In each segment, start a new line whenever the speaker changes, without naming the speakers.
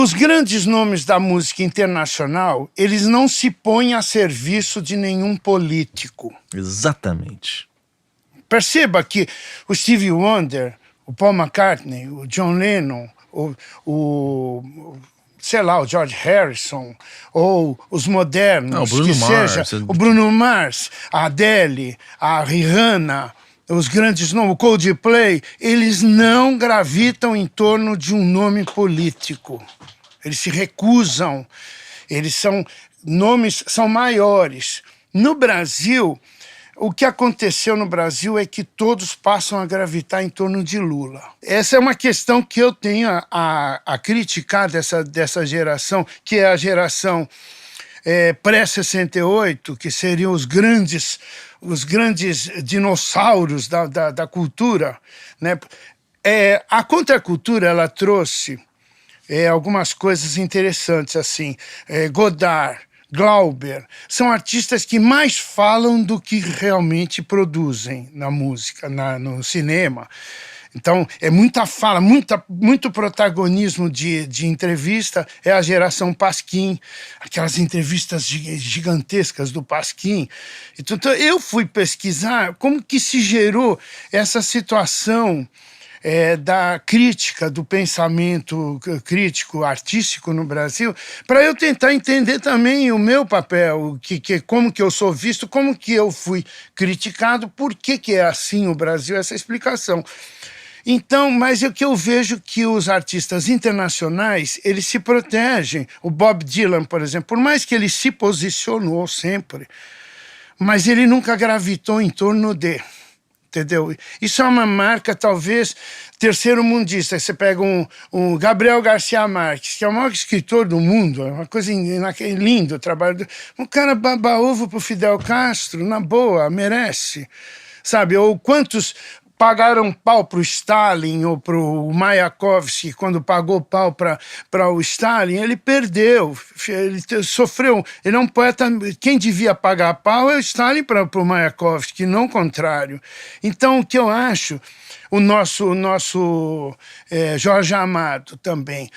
Os grandes nomes da música internacional, eles não se põem a serviço de nenhum político.
Exatamente.
Perceba que o Stevie Wonder, o Paul McCartney, o John Lennon, sei lá, o George Harrison, ou os modernos, o Bruno Mars, a Adele, a Rihanna, os grandes nomes, o Coldplay, eles não gravitam em torno de um nome político. Eles se recusam, eles são nomes, são maiores. No Brasil, o que aconteceu no Brasil é que todos passam a gravitar em torno de Lula. Essa é uma questão que eu tenho a criticar dessa geração, que é a geração pré-68, que seriam os grandes dinossauros da cultura, né? A contracultura, ela trouxe algumas coisas interessantes, assim, Godard, Glauber, são artistas que mais falam do que realmente produzem na música, no cinema. Então, é muita fala, muito protagonismo de entrevista. É a geração Pasquim, aquelas entrevistas gigantescas do Pasquim. Então, eu fui pesquisar como que se gerou essa situação da crítica, do pensamento crítico, artístico no Brasil, para eu tentar entender também o meu papel, como que eu sou visto, como que eu fui criticado, por que é assim o Brasil, essa explicação. Então, mas é que eu vejo que os artistas internacionais, eles se protegem. O Bob Dylan, por exemplo, por mais que ele se posicionou sempre, mas ele nunca gravitou em torno de... Entendeu? Isso é uma marca, talvez, terceiro-mundista. Você pega um Gabriel Garcia Marques, que é o maior escritor do mundo, é uma coisa linda o trabalho. Um cara baba-ovo pro Fidel Castro, na boa, merece. Sabe? Ou quantos pagaram pau para o Stalin ou para o Mayakovsky, quando pagou pau para o Stalin, ele perdeu, ele sofreu, ele é um poeta, quem devia pagar pau é o Stalin para o Mayakovsky, não o contrário. Então, o que eu acho, o nosso Jorge Amado também,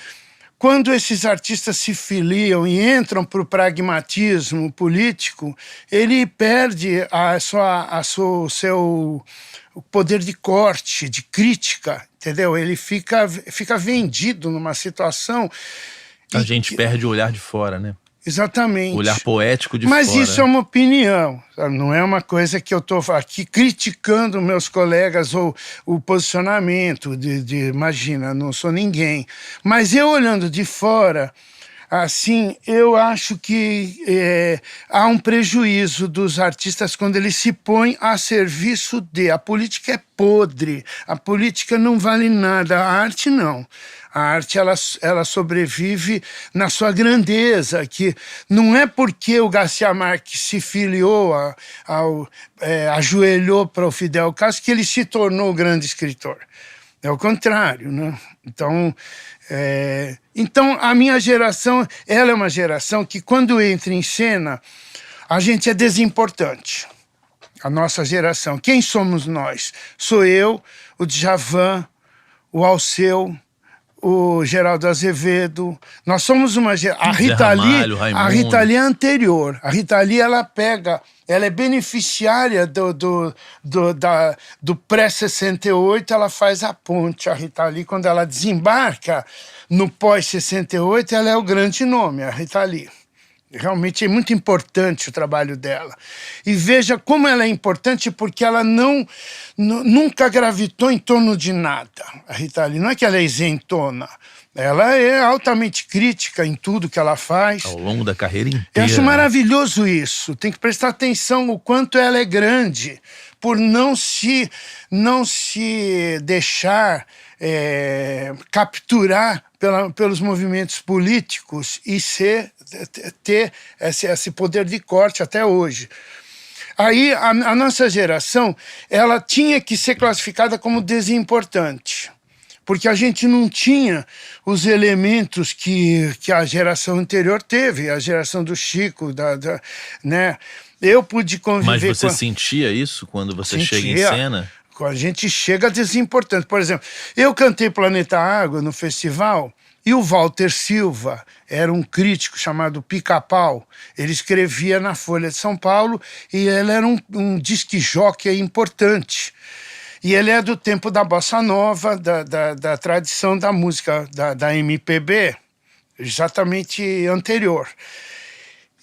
quando esses artistas se filiam e entram para o pragmatismo político, ele perde o seu poder de corte, de crítica, entendeu? Ele fica vendido numa situação...
A gente perde o olhar de fora, né?
Exatamente.
O olhar poético de fora.
Mas isso é uma opinião, sabe? Não é uma coisa que eu estou aqui criticando meus colegas ou o posicionamento imagina, não sou ninguém. Mas eu olhando de fora, assim, eu acho que há um prejuízo dos artistas quando eles se põem a serviço de... A política é podre, a política não vale nada, a arte não. A arte, ela sobrevive na sua grandeza, que não é porque o Garcia Marques se filiou, ajoelhou para o Fidel Castro, que ele se tornou grande escritor. É o contrário, né? Então, a minha geração, ela é uma geração que, quando entra em cena, a gente é desimportante. A nossa geração. Quem somos nós? Sou eu, o Djavan, o Alceu, o Geraldo Azevedo. Nós somos uma geração... A Rita Lee é anterior. A Rita Lee, ela é beneficiária do pré-68, ela faz a ponte. A Rita Lee, quando ela desembarca no pós-68, ela é o grande nome, a Rita Lee. Realmente é muito importante o trabalho dela. E veja como ela é importante, porque ela nunca gravitou em torno de nada, a Rita Lee. Não é que ela é isentona, ela é altamente crítica em tudo que ela faz.
Ao longo da carreira inteira.
Eu acho maravilhoso isso. Tem que prestar atenção o quanto ela é grande, por não se deixar capturar pelos movimentos políticos e ter esse poder de corte até hoje. Aí a nossa geração, ela tinha que ser classificada como desimportante, porque a gente não tinha os elementos que a geração anterior teve, a geração do Chico, né? Eu pude conviver.
Mas você sentia isso quando você chega em cena?
A gente chega desimportante. Por exemplo, eu cantei Planeta Água no festival E o Walter Silva era um crítico chamado Pica-Pau. Ele escrevia na Folha de São Paulo e ele era um disc-jockey importante. E ele é do tempo da bossa nova, da tradição da música, da MPB, exatamente anterior.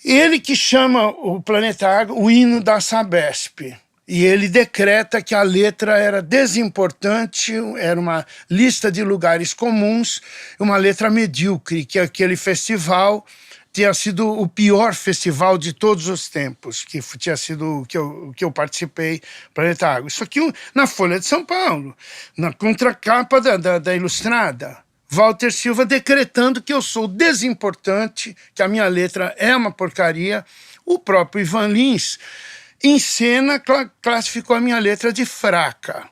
Ele que chama o Planeta Água o hino da Sabesp. E ele decreta que a letra era desimportante, era uma lista de lugares comuns, uma letra medíocre, que aquele festival tinha sido o pior festival de todos os tempos, que tinha sido o que eu participei, Planeta Água. Isso aqui na Folha de São Paulo, na contracapa da Ilustrada. Walter Silva decretando que eu sou desimportante, que a minha letra é uma porcaria. O próprio Ivan Lins, em cena, classificou a minha letra de fraca.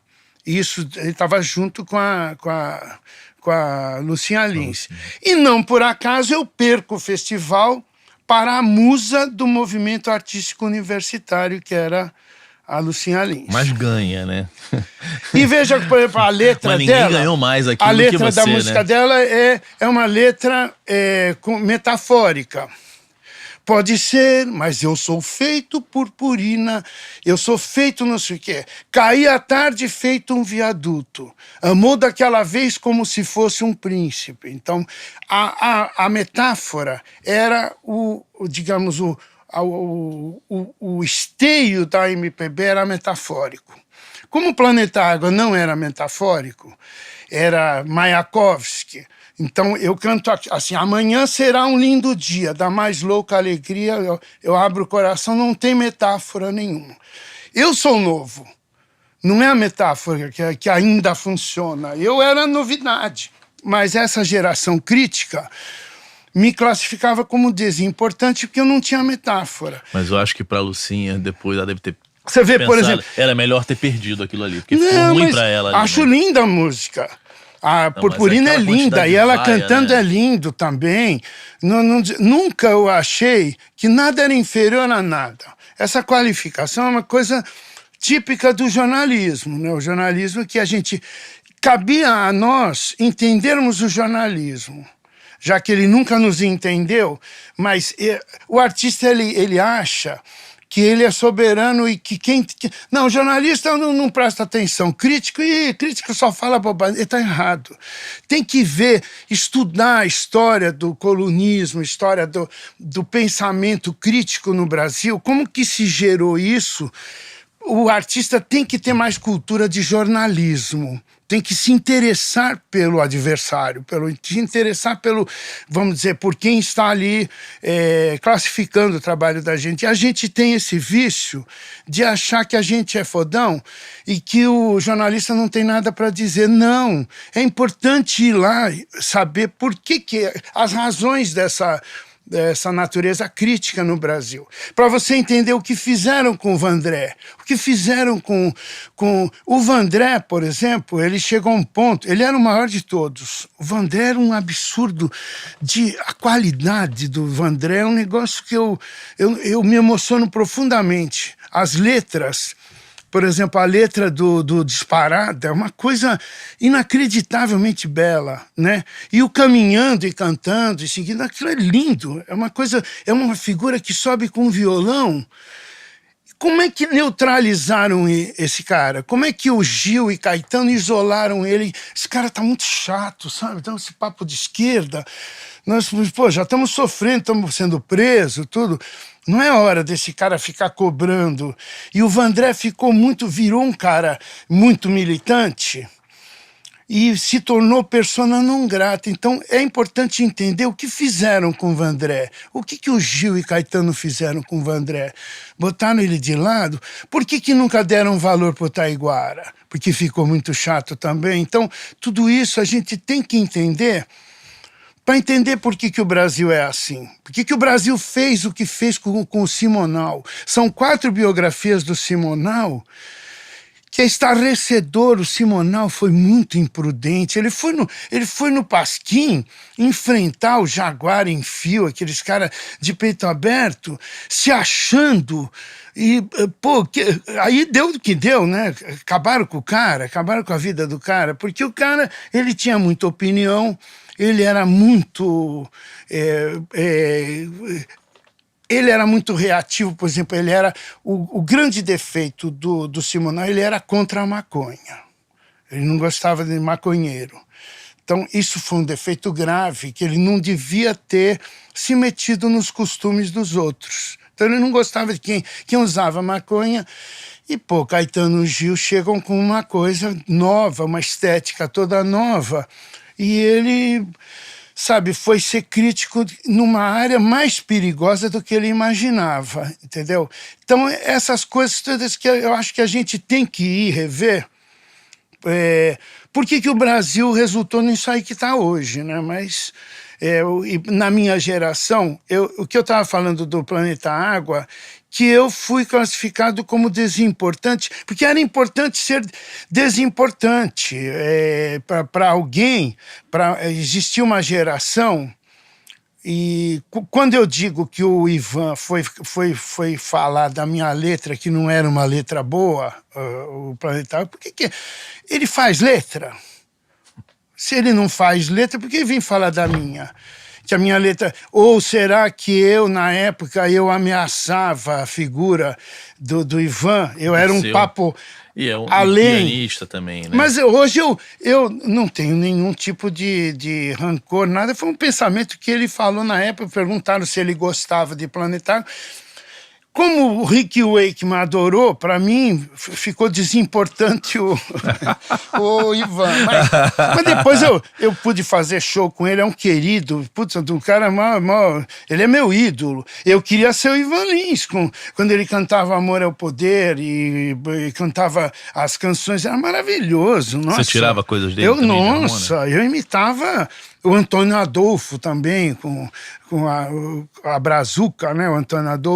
Isso, ele estava junto com a Lucinha Lins. E não por acaso eu perco o festival para a musa do movimento artístico universitário, que era a Lucinha Lins.
Mas ganha, né?
E veja, por exemplo, a letra
Mas
dela...
ganhou mais aqui
a
do
letra
que você,
da música,
né?
dela é uma letra metafórica. Pode ser, mas eu sou feito purpurina, eu sou feito não sei o quê. Caí à tarde feito um viaduto, amou daquela vez como se fosse um príncipe. Então, a metáfora era digamos, o esteio da MPB era metafórico. Como o Planeta Água não era metafórico, era Mayakovsky. Então eu canto assim: amanhã será um lindo dia, da mais louca alegria, eu abro o coração, não tem metáfora nenhuma. Eu sou novo, não é a metáfora que ainda funciona. Eu era novidade, mas essa geração crítica me classificava como desimportante porque eu não tinha metáfora.
Mas eu acho que pra Lucinha, depois ela deve ter...
Você vê, por exemplo...
Era melhor ter perdido aquilo ali, porque ficou ruim pra ela.
Acho
né?
linda a música. A Purpurina é linda, e ela cantando, né? É lindo também. Nunca eu achei que nada era inferior a nada. Essa qualificação é uma coisa típica do jornalismo, né? O jornalismo que cabia a nós entendermos o jornalismo, já que ele nunca nos entendeu, mas o artista ele acha que ele é soberano e que Não, o jornalista não presta atenção. Crítico só fala bobagem. Ele está errado. Tem que estudar a história do colunismo, história do pensamento crítico no Brasil, como que se gerou isso. O artista tem que ter mais cultura de jornalismo, tem que se interessar pelo adversário, se interessar vamos dizer, por quem está ali classificando o trabalho da gente. E a gente tem esse vício de achar que a gente é fodão e que o jornalista não tem nada para dizer. Não, é importante ir lá saber por que as razões dessa natureza crítica no Brasil. Para você entender o que fizeram com o Vandré, o que fizeram com o Vandré, por exemplo, ele chegou a um ponto, ele era o maior de todos. O Vandré era um absurdo, a qualidade do Vandré é um negócio que eu me emociono profundamente. As letras, por exemplo, a letra do Disparada é uma coisa inacreditavelmente bela, né? E o caminhando e cantando e seguindo, aquilo é lindo. É uma figura que sobe com um violão. Como é que neutralizaram esse cara? Como é que o Gil e Caetano isolaram ele? Esse cara tá muito chato, sabe? Então, esse papo de esquerda. Nós, já estamos sofrendo, estamos sendo presos, tudo. Não é hora desse cara ficar cobrando. E o Vandré virou um cara muito militante e se tornou persona não grata. Então é importante entender o que fizeram com o Vandré. O que o Gil e Caetano fizeram com o Vandré? Botaram ele de lado? Por que nunca deram valor pro Taiguara? Porque ficou muito chato também. Então tudo isso a gente tem que entender para entender por que o Brasil é assim. Por que o Brasil fez o que fez com o Simonal. São 4 biografias do Simonal que é estarrecedor. O Simonal foi muito imprudente. Ele foi no Pasquim enfrentar o Jaguar em fio, aqueles caras de peito aberto, se achando. E, aí deu o que deu, né? Acabaram com o cara, acabaram com a vida do cara, porque o cara, ele tinha muita opinião, ele era muito... ele era muito reativo, por exemplo, ele era... O grande defeito do Simonal, ele era contra a maconha. Ele não gostava de maconheiro. Então, isso foi um defeito grave, que ele não devia ter se metido nos costumes dos outros. Então, ele não gostava de quem usava maconha. E, pô, Caetano e Gil chegam com uma coisa nova, uma estética toda nova. E ele, sabe, foi ser crítico numa área mais perigosa do que ele imaginava, entendeu? Então, essas coisas todas que eu acho que a gente tem que ir rever. Por que o Brasil resultou nisso aí que está hoje, né? Mas na minha geração, o que eu estava falando do Planeta Água, que eu fui classificado como desimportante, porque era importante ser desimportante para alguém, para existir uma geração. E quando eu digo que o Ivan foi falar da minha letra, que não era uma letra boa, o Planetário, por que ele faz letra? Se ele não faz letra, por que ele vem falar da minha? Que a minha letra... Ou será que eu, na época, eu ameaçava a figura do Ivan? Eu era um papo...
E é um
além.
pianista também, né?
Mas hoje eu não tenho nenhum tipo de rancor, nada. Foi um pensamento que ele falou na época, perguntaram se ele gostava de Planetário. Como o Rick Wakeman adorou, para mim ficou desimportante o Ivan. Mas depois eu pude fazer show com ele, é um querido, putz, um cara ele é meu ídolo. Eu queria ser o Ivan Lins, quando ele cantava Amor é o Poder e cantava as canções, era maravilhoso. Nossa.
Você tirava coisas dele também,
Nossa, eu imitava o Antônio Adolfo também, com a Brazuca, né, o Antônio Adolfo.